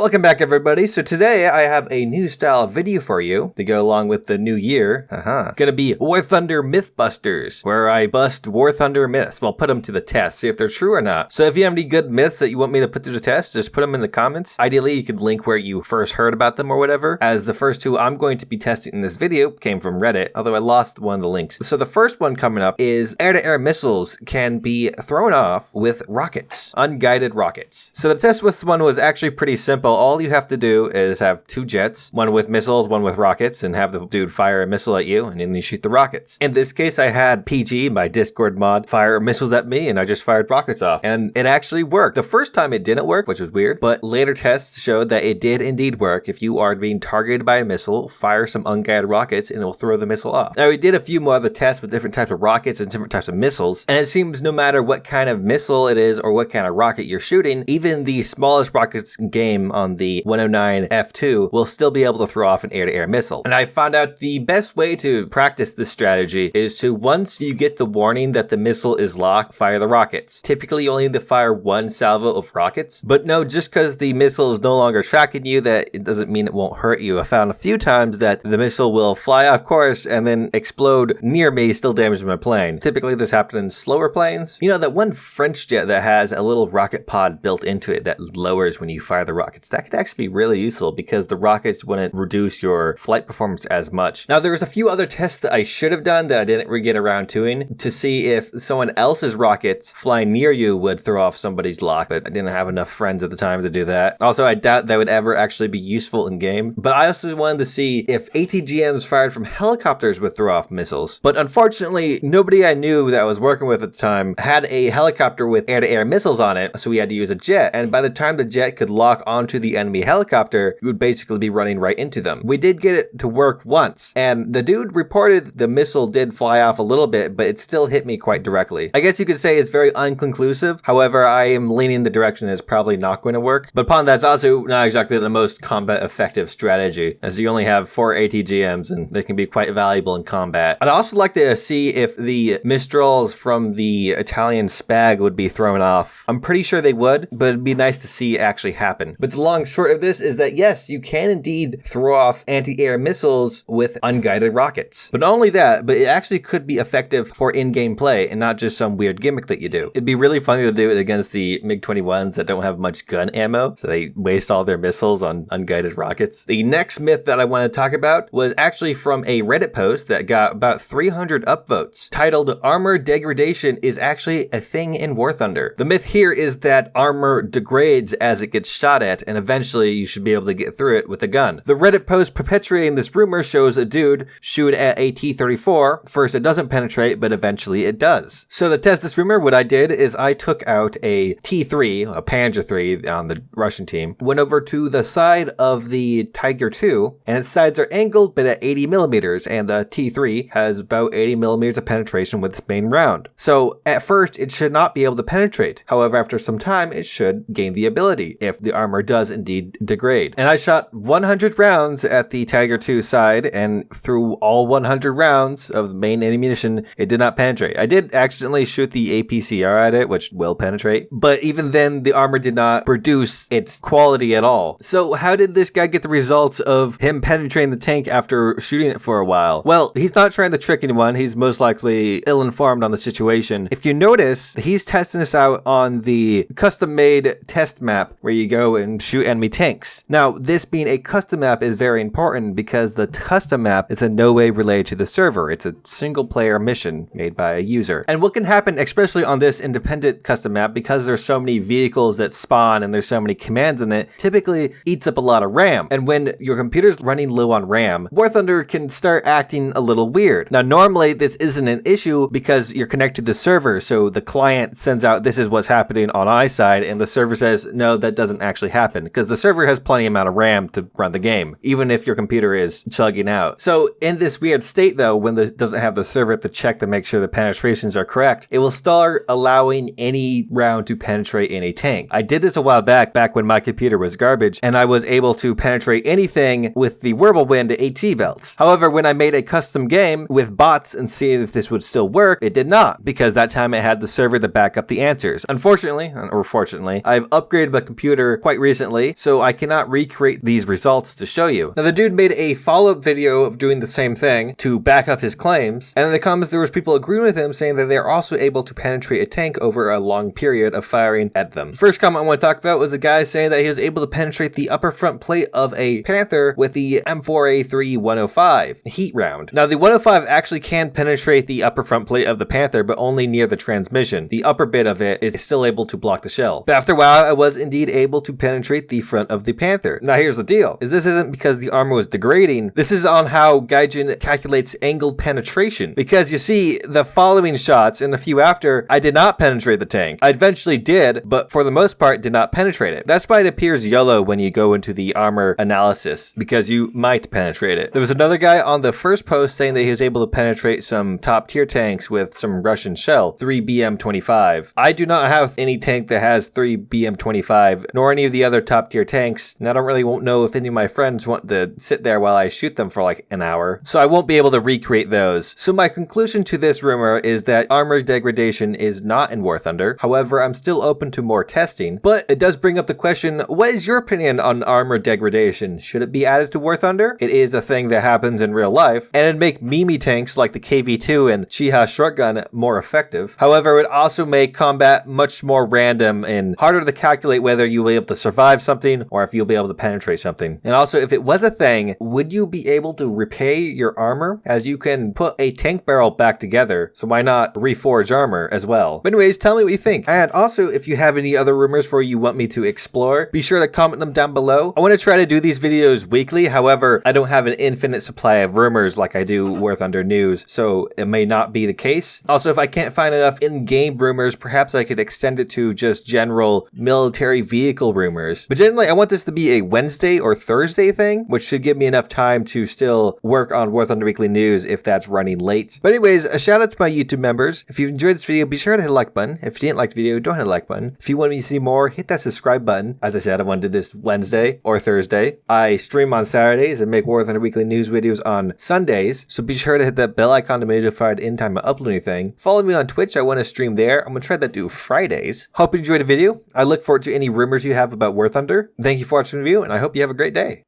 Welcome back, everybody. So today I have a new style video for you to go along with the new year. Gonna be War Thunder Mythbusters, where I bust War Thunder myths. Well, put them to the test, see if they're true or not. So if you have any good myths that you want me to put to the test, just put them in the comments. Ideally, you could link where you first heard about them or whatever, as the first two I'm going to be testing in this video came from Reddit, although I lost one of the links. So the first one coming up is air-to-air missiles can be thrown off with rockets, unguided rockets. So the test with this one was actually pretty simple. All you have to do is have two jets, one with missiles, one with rockets, and have the dude fire a missile at you, and then you shoot the rockets. In this case, I had PG, my Discord mod, fire missiles at me, and I just fired rockets off. And it actually worked. The first time it didn't work, which was weird, but later tests showed that it did indeed work. If you are being targeted by a missile, fire some unguided rockets, and it will throw the missile off. Now, we did a few more other tests with different types of rockets and different types of missiles, and it seems no matter what kind of missile it is or what kind of rocket you're shooting, even the smallest rockets in game on the 109 F2 will still be able to throw off an air-to-air missile. And I found out the best way to practice this strategy is to, once you get the warning that the missile is locked, fire the rockets. Typically, you only need to fire one salvo of rockets, but no, just because the missile is no longer tracking you, that it doesn't mean it won't hurt you. I found a few times that the missile will fly off course and then explode near me, still damaging my plane. Typically, this happens in slower planes. You know, that one French jet that has a little rocket pod built into it that lowers when you fire the rockets, that could actually be really useful because the rockets wouldn't reduce your flight performance as much. Now, there's a few other tests that I should have done that I didn't really get around doing to see if someone else's rockets flying near you would throw off somebody's lock, but I didn't have enough friends at the time to do that. Also, I doubt that would ever actually be useful in game, but I also wanted to see if ATGMs fired from helicopters would throw off missiles. But unfortunately, nobody I knew that I was working with at the time had a helicopter with air-to-air missiles on it, so we had to use a jet, and by the time the jet could lock onto the enemy helicopter, you would basically be running right into them. We did get it to work once, and the dude reported the missile did fly off a little bit, but it still hit me quite directly. I guess you could say it's very unconclusive. However, I am leaning the direction it's probably not going to work. But upon that's also not exactly the most combat effective strategy, as you only have 4 ATGMs and they can be quite valuable in combat. I'd also like to see if the Mistrals from the Italian Spag would be thrown off. I'm pretty sure they would, but it'd be nice to see it actually happen. But the long short of this is that yes, you can indeed throw off anti-air missiles with unguided rockets. But not only that, but it actually could be effective for in-game play and not just some weird gimmick that you do. It'd be really funny to do it against the MiG-21s that don't have much gun ammo, so they waste all their missiles on unguided rockets. The next myth that I want to talk about was actually from a Reddit post that got about 300 upvotes, titled "Armour Degradation is actually a thing in War Thunder." The myth here is that armor degrades as it gets shot at, and eventually you should be able to get through it with a gun. The Reddit post perpetuating this rumor shows a dude shoot at a T-34. First it doesn't penetrate, but eventually it does. So to test this rumor, what I did is I took out a T-3, a Panzer III on the Russian team, went over to the side of the Tiger II, and its sides are angled but at 80 millimeters, and the T-3 has about 80 millimeters of penetration with its main round. So at first it should not be able to penetrate. However, after some time it should gain the ability if the armor does indeed degrade. And I shot 100 rounds at the Tiger II side, and through all 100 rounds of the main ammunition, it did not penetrate. I did accidentally shoot the APCR at it, which will penetrate, but even then the armor did not produce its quality at all. So how did this guy get the results of him penetrating the tank after shooting it for a while? Well, he's not trying to trick anyone. He's most likely ill-informed on the situation. If you notice, he's testing this out on the custom-made test map where you go and shoot enemy tanks. Now, this being a custom map is very important because the custom map is in no way related to the server. It's a single-player mission made by a user. And what can happen, especially on this independent custom map, because there's so many vehicles that spawn and there's so many commands in it, typically eats up a lot of RAM. And when your computer's running low on RAM, War Thunder can start acting a little weird. Now, normally this isn't an issue because you're connected to the server, so the client sends out, this is what's happening on my side, and the server says, no, that doesn't actually happen, because the server has plenty amount of RAM to run the game, even if your computer is chugging out. So in this weird state though, when it doesn't have the server to check to make sure the penetrations are correct, it will start allowing any round to penetrate in a tank. I did this a while back when my computer was garbage, and I was able to penetrate anything with the Whirlwind AT belts. However, when I made a custom game with bots and seeing if this would still work, it did not, because that time it had the server to back up the answers. Unfortunately, or fortunately, I've upgraded my computer quite recently unfortunately, so I cannot recreate these results to show you. Now the dude made a follow-up video of doing the same thing to back up his claims, and in the comments there was people agreeing with him saying that they're also able to penetrate a tank over a long period of firing at them. The first comment I want to talk about was a guy saying that he was able to penetrate the upper front plate of a Panther with the M4A3 105 heat round. Now the 105 actually can penetrate the upper front plate of the Panther, but only near the transmission. The upper bit of it is still able to block the shell. But after a while, I was indeed able to penetrate the front of the Panther. Now here's the deal, is this isn't because the armor was degrading, this is on how Gaijin calculates angled penetration. Because you see, the following shots and a few after, I did not penetrate the tank. I eventually did, but for the most part did not penetrate it. That's why it appears yellow when you go into the armor analysis, because you might penetrate it. There was another guy on the first post saying that he was able to penetrate some top tier tanks with some Russian shell, 3 BM25. I do not have any tank that has 3 BM25, nor any of the other top tier tanks, and I don't really won't know if any of my friends want to sit there while I shoot them for like an hour, so I won't be able to recreate those. So my conclusion to this rumor is that Armour Degradation is not in War Thunder. However, I'm still open to more testing, but it does bring up the question, what is your opinion on Armour Degradation? Should it be added to War Thunder? It is a thing that happens in real life, and it'd make Mimi tanks like the KV-2 and Chiha shotgun more effective. However, it would also make combat much more random and harder to calculate whether you'll be able to survive something or if you'll be able to penetrate something. And also, if it was a thing, would you be able to repay your armor, as you can put a tank barrel back together, so why not reforge armor as well? But anyways, tell me what you think. And also, if you have any other rumors for you want me to explore, be sure to comment them down below. I want to try to do these videos weekly, however, I don't have an infinite supply of rumors like I do War Thunder news, so it may not be the case. Also, if I can't find enough in-game rumors, perhaps I could extend it to just general military vehicle rumors. But generally, I want this to be a Wednesday or Thursday thing, which should give me enough time to still work on War Thunder Weekly News if that's running late. But anyways, a shout out to my YouTube members. If you enjoyed this video, be sure to hit the like button. If you didn't like the video, don't hit the like button. If you want me to see more, hit that subscribe button. As I said, I want to do this Wednesday or Thursday. I stream on Saturdays and make War Thunder Weekly News videos on Sundays, so be sure to hit that bell icon to be notified anytime I upload anything. Follow me on Twitch, I want to stream there. I'm going to try that do Fridays. Hope you enjoyed the video. I look forward to any rumors you have about War Thunder. Thank you for watching the video, and I hope you have a great day.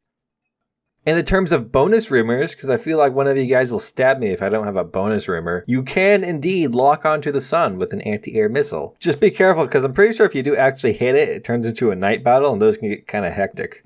In the terms of bonus rumors, because I feel like one of you guys will stab me if I don't have a bonus rumor, you can indeed lock onto the sun with an anti-air missile. Just be careful, because I'm pretty sure if you do actually hit it, it turns into a night battle, and those can get kind of hectic.